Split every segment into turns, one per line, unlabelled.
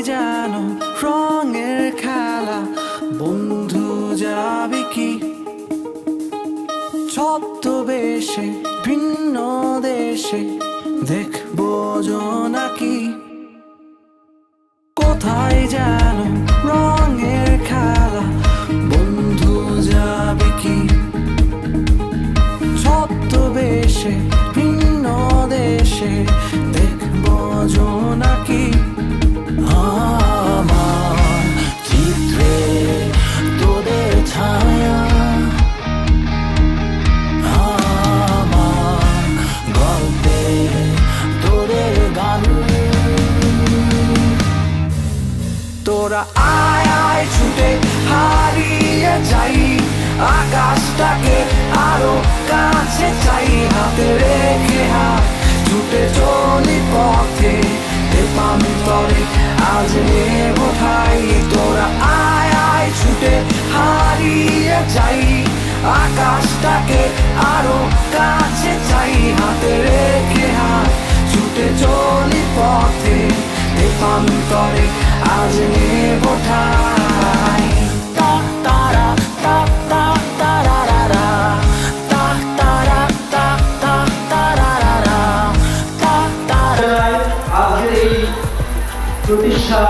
যেন রঙের খেলা, বন্ধু যাবি কি ছদ্মবেশে ভিন্ন দেশে, দেখবো জোনাকি। কোথায় যেন রঙের খেলা, বন্ধু যাবি কি ছদ্মবেশে ভিন্ন দেশে, দেখবো জোনাকি। আমার চিত্রে তোদের ছায়া, আমার গল্পে তোদের গান। তোরা আয় আয় ছুটে হারিয়ে যাই, আকাশটাকে আরো কাছে চাই, হাতে রেখে হাত ছুটে চলি পথে, তেপান্তরে আজ নেব ঠাই। তোরা আয় আয় ছুটে হারিয়ে যাই, আকাশটাকে আরো কাছে চাই, হাতে রেখে হাত ছুটে চলি পথে, তেপান্তরে আজ নেব ঠাই।
প্রতিষ্ঠা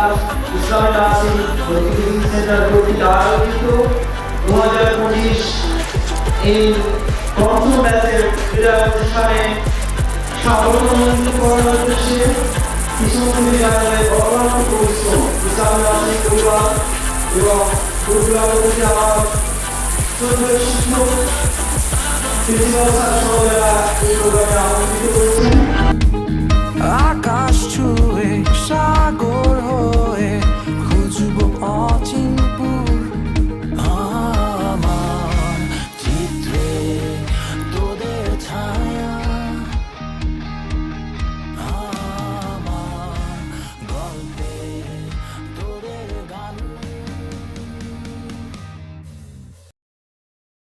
ইসলামী নার্সিং প্রতিনিধি সেন্টার কর্তৃক আয়োজিত 2025 এই প্রথম ব্যাচের ক্রীড়া অনুষ্ঠানে সাফল্যমণ্ডিত করার উদ্দেশ্যে ইসলামী নার্সিংয়ের অভাবনীয় পরিশ্রম, ইসলামী নার্সিং পরিবার এবং প্রোগ্রাম হচ্ছে আমার ছোট ছোট শিক্ষক প্রিন্সিপাল স্যার সহোদরা এই প্রোগ্রামে